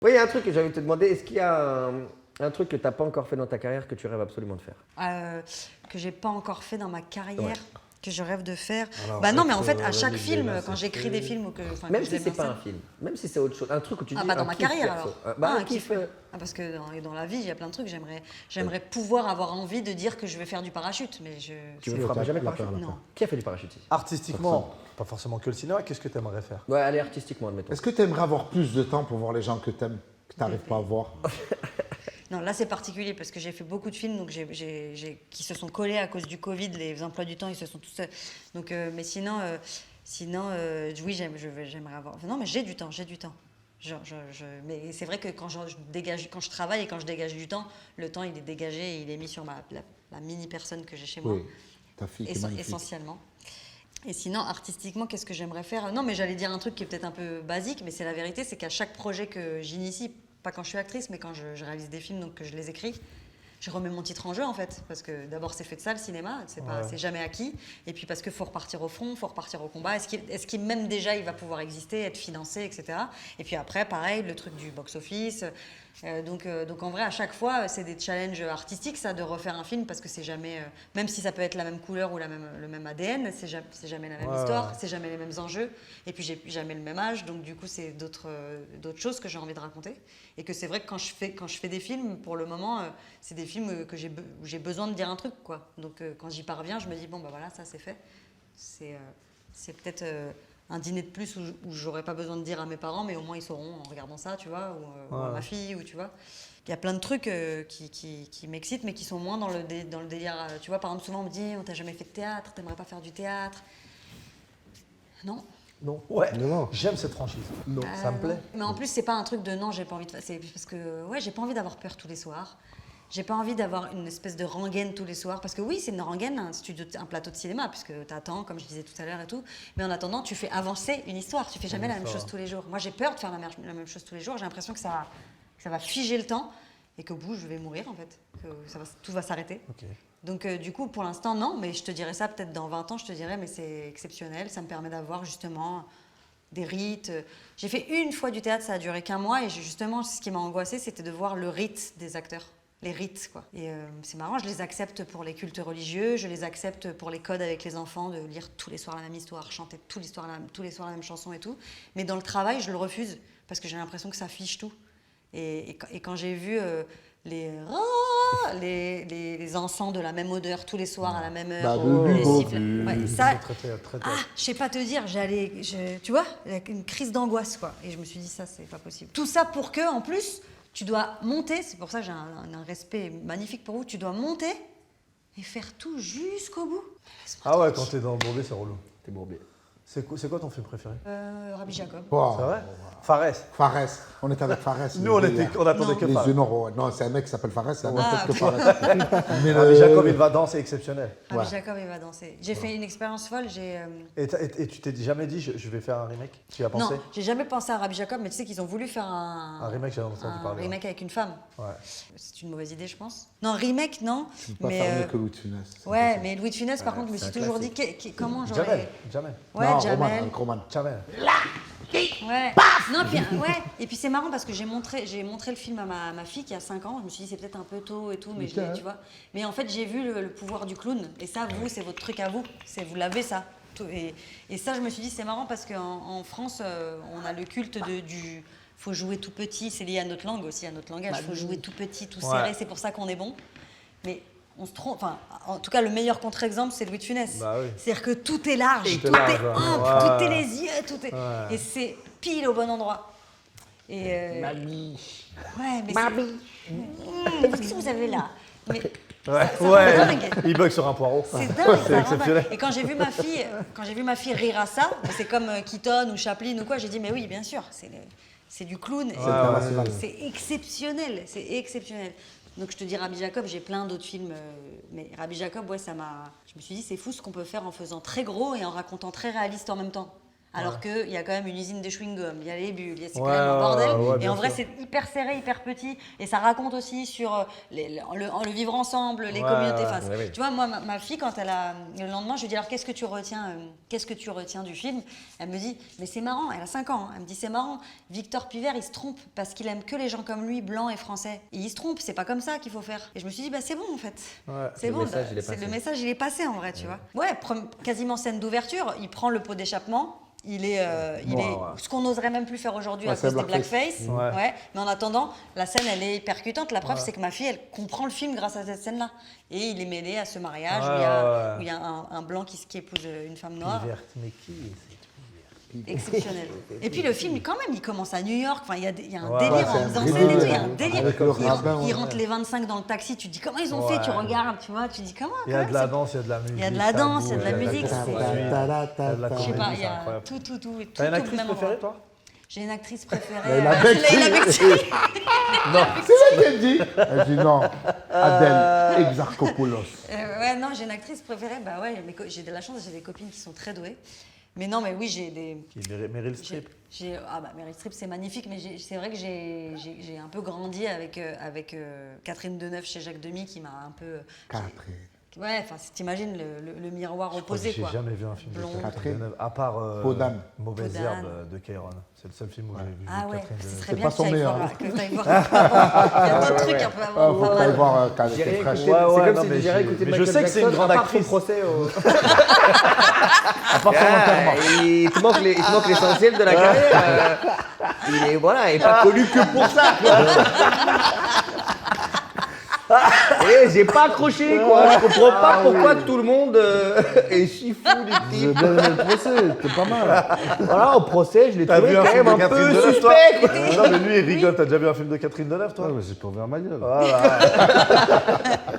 Oui, il y a un truc que j'avais te demander. Est-ce qu'il y a un truc que tu n'as pas encore fait dans ta carrière que tu rêves absolument de faire? Que j'ai pas encore fait dans ma carrière, Ouais. que je rêve de faire. Alors, Bah non, mais en fait, à Rémi chaque film, Villa, quand c'est j'écris des fait. films ou que, enfin, Même que je si les c'est mets en pas scène. un film, même si c'est autre chose, un truc où tu dis Ah bah dans un ma kiff carrière perso. alors. Bah, un Un kiff. kiff. Ah parce que dans la vie, il y a plein de trucs. J'aimerais pouvoir avoir envie de dire que je vais faire du parachute, mais Tu Si, ne feras la jamais de peur, parachute? la non. peur. Qui a fait du parachute ici? Artistiquement, pas forcément que le cinéma, qu'est-ce que tu aimerais faire? Ouais, allez, artistiquement, admettons. Est-ce que tu aimerais avoir plus de temps pour voir les gens que tu aimes, que tu n'arrives pas à voir? Non, là c'est particulier parce que j'ai fait beaucoup de films donc qui se sont collés à cause du Covid, les emplois du temps ils se sont tous. Donc, mais sinon, oui, j'aimerais avoir. Non, mais j'ai du temps, j'ai du temps. Mais c'est vrai que quand je travaille et quand je dégage du temps, le temps il est dégagé et il est mis sur la mini personne que j'ai chez moi. Oui, ta fille qui est magnifique. Essentiellement. Et sinon, artistiquement, qu'est-ce que j'aimerais faire? Non, mais j'allais dire un truc qui est peut-être un peu basique, mais c'est la vérité, c'est qu'à chaque projet que j'initie, pas quand je suis actrice, mais quand je réalise des films, donc que je les écris, je remets mon titre en jeu en fait, parce que d'abord c'est fait de ça le cinéma, c'est jamais acquis, et puis parce qu'il faut repartir au front, il faut repartir au combat, est-ce qu'il même déjà il va pouvoir exister, être financé, etc. Et puis après pareil, le truc du box-office, donc en vrai à chaque fois c'est des challenges artistiques ça de refaire un film, parce que c'est jamais, même si ça peut être la même couleur ou le même ADN, c'est jamais la même histoire, c'est jamais les mêmes enjeux, et puis j'ai jamais le même âge, donc du coup c'est d'autres choses que j'ai envie de raconter, et que c'est vrai que quand je fais des films, pour le moment, c'est des films où j'ai besoin de dire un truc, quoi. Donc quand j'y parviens, je me dis bon bah voilà, ça c'est fait. C'est peut-être un dîner de plus où j'aurais pas besoin de dire à mes parents, mais au moins ils sauront en regardant ça, tu vois, ou à ma fille, ou tu vois. Il y a plein de trucs qui m'excitent, mais qui sont moins dans le délire. Tu vois, par exemple, souvent on me dit on t'a jamais fait de théâtre, t'aimerais pas faire du théâtre? Non. Non. Ouais, Non. j'aime cette franchise. Non. Ça me plaît. Mais en plus, c'est pas un truc de non, j'ai pas envie de faire. C'est parce que, ouais, j'ai pas envie d'avoir peur tous les soirs. J'ai pas envie d'avoir une espèce de rengaine tous les soirs. Parce que oui, c'est une rengaine, un plateau de cinéma, puisque t'attends, comme je disais tout à l'heure et tout. Mais en attendant, tu fais avancer une histoire. Tu fais jamais la même chose tous les jours. Moi, j'ai peur de faire la même chose tous les jours. J'ai l'impression que ça va figer le temps et qu'au bout, je vais mourir, en fait. Que tout va s'arrêter. Ok. Donc, du coup, pour l'instant, non. Mais je te dirais ça peut-être dans 20 ans, je te dirais, mais c'est exceptionnel. Ça me permet d'avoir justement des rites. J'ai fait une fois du théâtre, ça a duré qu'un mois. Et justement, ce qui m'a angoissée, c'était de voir le rite des acteurs. Les rites, quoi. Et c'est marrant, je les accepte pour les cultes religieux, je les accepte pour les codes avec les enfants, de lire tous les soirs la même histoire, chanter tous les soirs la même chanson et tout. Mais dans le travail, je le refuse, parce que j'ai l'impression que ça fiche tout. Et quand j'ai vu les encens de la même odeur tous les soirs à la même heure, les sifflets, ouais, ça, je sais pas te dire, tu vois, une crise d'angoisse, quoi. Et je me suis dit, ça, c'est pas possible. Tout ça pour que, en plus, tu dois monter, c'est pour ça que j'ai un respect magnifique pour vous, tu dois monter et faire tout jusqu'au bout. Ah ouais, quand t'es dans le bourbier, c'est relou. T'es bourbier. C'est quoi ton film préféré? Rabbi Jacob. Wow. C'est vrai? Fares. Fares. On était avec Fares. Nous, on attendait que Les Fares. yeux noirs. Non, c'est un mec qui s'appelle Fares, c'est un mec Ah, que ok. Fares. Mais Rabbi Jacob, il va danser exceptionnel. Rabbi Ouais. Jacob, il va danser. J'ai fait une expérience folle, Et tu t'es jamais dit, je vais faire un remake? Tu y as pensé? Non, j'ai jamais pensé à Rabbi Jacob, mais tu sais qu'ils ont voulu faire Un remake, j'avais entendu un parler. remake avec une femme. Ouais. C'est une mauvaise idée, je pense. Non, remake, non. Tu peux pas Mais faire mieux que Louis de Funès. c'est ouais, impossible. mais Louis de Funès, par contre, je me c'est suis un toujours dit comment j'aurais. Jamel. Ouais, Non, Jamel. Roman. Jamel. Ouais. Non, puis, ouais. Et puis c'est marrant parce que j'ai montré le film à ma fille qui a 5 ans. Je me suis dit c'est peut-être un peu tôt et tout, mais tu vois. Mais en fait j'ai vu le pouvoir du clown. Et ça, vous, c'est votre truc à vous. Vous l'avez ça. Et ça, je me suis dit c'est marrant parce qu'en France, on a le culte du faut jouer tout petit. C'est lié à notre langue aussi, à notre langage. Faut jouer tout petit, tout serré. C'est pour ça qu'on est bon. Mais on se trompe. Enfin, en tout cas, le meilleur contre-exemple, c'est Louis de Funès. Bah oui. C'est-à-dire que tout est large, Tout est tout large, est ouais. ample, Ouais. tout est les yeux, tout est. Ouais. Et c'est pile au bon endroit. Et Mamie. ouais, mais Mamie. qu'est-ce que vous avez là? Mais Ouais, ça rend dingue. il bug sur un poireau. C'est dingue, ça rend dingue. exceptionnel. Et quand j'ai vu ma fille rire à ça, c'est comme Keaton ou Chaplin ou quoi, j'ai dit mais oui, bien sûr, c'est du clown. Et international. c'est exceptionnel, c'est exceptionnel. Donc je te dis Rabbi Jacob, j'ai plein d'autres films, mais Rabbi Jacob, ouais, je me suis dit c'est fou ce qu'on peut faire en faisant très gros et en racontant très réaliste en même temps. Alors qu'il y a quand même une usine de chewing-gum, il y a les bulles, c'est quand Ouais, même un bordel. ouais, et bien en vrai, sûr. c'est hyper serré, hyper petit. Et ça raconte aussi sur le vivre ensemble, les Ouais, communautés. ouais, Enfin, ouais, ouais. tu vois, moi, ma fille, quand elle a. Le lendemain, je lui dis alors, qu'est-ce que tu retiens du film? Elle me dit, mais c'est marrant, elle a 5 ans. Hein. Elle me dit, c'est marrant, Victor Pivert, il se trompe parce qu'il aime que les gens comme lui, blancs et français. Et il se trompe, c'est pas comme ça qu'il faut faire. Et je me suis dit, bah c'est bon en fait. Ouais. C'est Le bon, message, il est passé. le message, il est passé en vrai, tu vois. Ouais, quasiment scène d'ouverture, il prend le pot d'échappement. Il est ce qu'on n'oserait même plus faire aujourd'hui Ouais, à c'est cause des blackface. Ouais. Ouais. Mais en attendant, la scène, elle est percutante. La preuve, c'est que ma fille, elle comprend le film grâce à cette scène-là. Et il est mêlé à ce mariage Ouais, où il y a un blanc qui épouse une femme noire. Pivert, mais qui est cette Exceptionnel. Et puis le film, quand même, il commence à New York. Enfin, il y a un Ouais, délire c'est en un mise en délire, scène et tout. Il y a ouais. un délire. Avec le rabbin, Il ouais. rentre les 25 dans le taxi. Tu te dis comment ils ont fait. Tu Ouais. regardes, tu vois. Tu te dis comment. Il y a quand de même, la danse, il y a de la musique. Il y a de la danse, il y a de la ça bouge, musique, il y a de c'est- la poursuite, il y a de la Je sais comédie, pas, il y c'est a incroyable. tout. T'as une au actrice même préférée, endroit. toi? J'ai une actrice préférée. Leïla Bekti. Leïla Bekti. Non, c'est elle qui dit. Elle dit non. Adèle Exarchopoulos. Ouais, non, j'ai une actrice préférée. Bah ouais, j'ai de la chance, j'ai des copines qui sont très douées. Mais non, mais oui, j'ai des. Qui est Meryl Streep. Meryl Streep, c'est magnifique, mais c'est vrai que j'ai un peu grandi avec Catherine Deneuve chez Jacques Demy qui m'a un peu. Catherine. Ouais, enfin, t'imagines le miroir Je crois opposé, que quoi. j'ai jamais vu un film de Blonde. Catherine Deneuve, à part Peau d'âne. Mauvaise Peau d'âne. herbe de Kéron. C'est le seul film où j'ai vu Ah ouais, Catherine ce Deneuve. serait C'est bien pas que son tu ailles meilleur, voir, hein. que t'ailles voir un peu avant. Il y a d'autres trucs un peu avant. Faut pas que mal. t'ailles voir J'ai rien Crash. écouté. Ouais, ouais, C'est non, comme mais si j'ai rien j'ai- écouté de mais je Michael sais que c'est une Jackson, grande à part son actrice. procès au... À part son enterrement. Il te manque l'essentiel de la carrière. Il est, voilà, il n'est pas connu que pour ça, quoi. Et j'ai pas accroché, quoi. Je comprends pas pourquoi tout le monde est si fou du J'ai type. bien aimé le procès, c'était pas mal. Voilà, au procès, je l'ai T'as trouvé vu un quand film même de un Catherine peu Deneuve, toi suspect, quoi. Non, mais lui, il rigole. T'as déjà vu un film de Catherine Deneuve, toi Ouais, mais j'ai pas ouvert ma gueule. Voilà.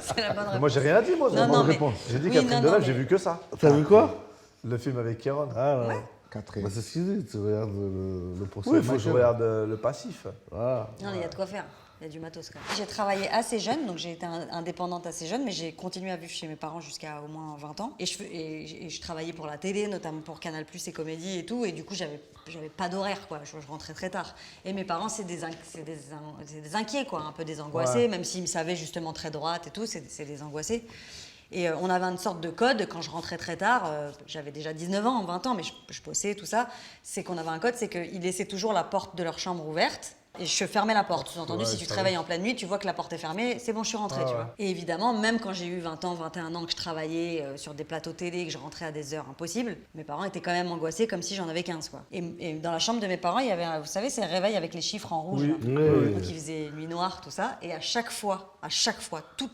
C'est la bonne réponse. Moi, j'ai rien dit, moi. Non, non, mais- J'ai dit oui, Catherine non, non, Deneuve, mais- j'ai vu que ça. T'as vu quoi? Le film avec Kéron. Ah ouais. Catherine. Bah, c'est ce qu'il dit, tu regardes le procès. Oui, de il faut que je Michael. regarde le passif. Ah. Non, il y a de quoi faire. Il y a du matos quand même. J'ai travaillé assez jeune, donc j'ai été indépendante assez jeune, mais j'ai continué à vivre chez mes parents jusqu'à au moins 20 ans. Et je travaillais pour la télé, notamment pour Canal+, et Comédie et tout, et du coup, j'avais pas d'horaire, quoi. Je rentrais très tard. Et mes parents, c'est des inquiets, quoi, un peu des angoissés, Ouais. même s'ils me savaient justement très droite et tout, c'est des angoissés. Et on avait une sorte de code, quand je rentrais très tard, j'avais déjà 19 ans, 20 ans, mais je bossais, tout ça, c'est qu'on avait un code, c'est qu'ils laissaient toujours la porte de leur chambre ouverte, et je fermais la porte. Sous-entendu, Ouais, si tu te ça réveilles en pleine nuit, tu vois que la porte est fermée, c'est bon, je suis rentrée, Ah tu ouais. vois. Et évidemment, même quand j'ai eu 20 ans, 21 ans, que je travaillais sur des plateaux télé, que je rentrais à des heures impossibles, mes parents étaient quand même angoissés comme si j'en avais 15, quoi. Et dans la chambre de mes parents, il y avait, vous savez, ces réveils avec les chiffres en rouge, là. Oui. Donc il faisait nuit noire, tout ça. Et à chaque fois,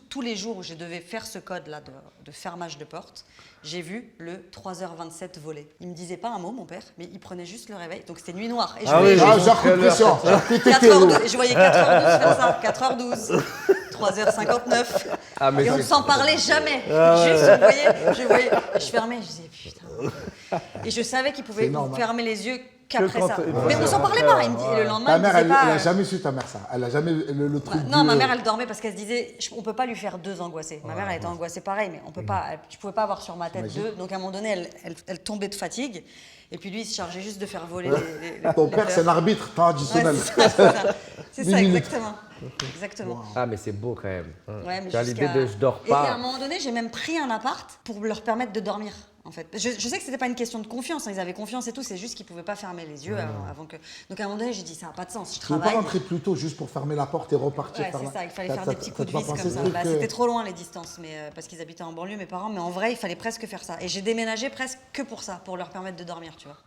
tous les jours où je devais faire ce code-là de fermage de porte, j'ai vu le 3h27 voler. Il me disait pas un mot, mon père, mais il prenait juste le réveil. Donc c'était nuit noire. Et je Ah voyais oui, juste Ah, genre coup de pression. Genre que t'étais 4h12. Et je voyais 4h12 faire ça. 4h12. 3h59. Ah, mais Et on ne c'est- s'en parlait jamais. Juste, je voyais. Je fermais, je disais putain. Et je savais qu'il pouvait C'est énorme, hein. fermer les yeux qu'après quand ça. une Mais fois on s'en c'est parlait après, pas. Il me dit, et le lendemain, Ta il me mère, disait elle pas. a jamais su ta mère ça. Elle a jamais le truc. Non, ma du- mère, elle dormait parce qu'elle se disait, on peut pas lui faire deux angoissées. Ma mère, elle était angoissée pareil, mais on peut pas, je pouvais pas avoir sur ma tête deux. Donc à un moment donné, elle tombait de fatigue. Et puis lui, il se chargeait juste de faire voler Ton les père, c'est fleurs. l'arbitre Ouais, traditionnel. c'est ça. C'est ça, 10 minutes. exactement. Exactement. Ah, mais c'est beau quand même. Ouais, mais Tu as l'idée jusqu'à- de je dors Et à un pas. moment donné, j'ai même pris un appart pour leur permettre de dormir, en fait. Je sais que c'était pas une question de confiance, hein, ils avaient confiance et tout, c'est juste qu'ils pouvaient pas fermer les yeux avant que. Donc à un moment donné, j'ai dit ça n'a pas de sens, je Tu veux pas travaille. rentrer plus tôt juste pour fermer la porte et repartir Ouais, par c'est là. ça, il fallait T'as- faire t'as- des petits t'as coups de pas vis pensé comme ce ça. truc, Bah, c'était trop loin les distances, mais parce qu'ils habitaient en banlieue, mes parents. Mais en vrai, il fallait presque faire ça. Et j'ai déménagé presque que pour ça, pour leur permettre de dormir, tu vois.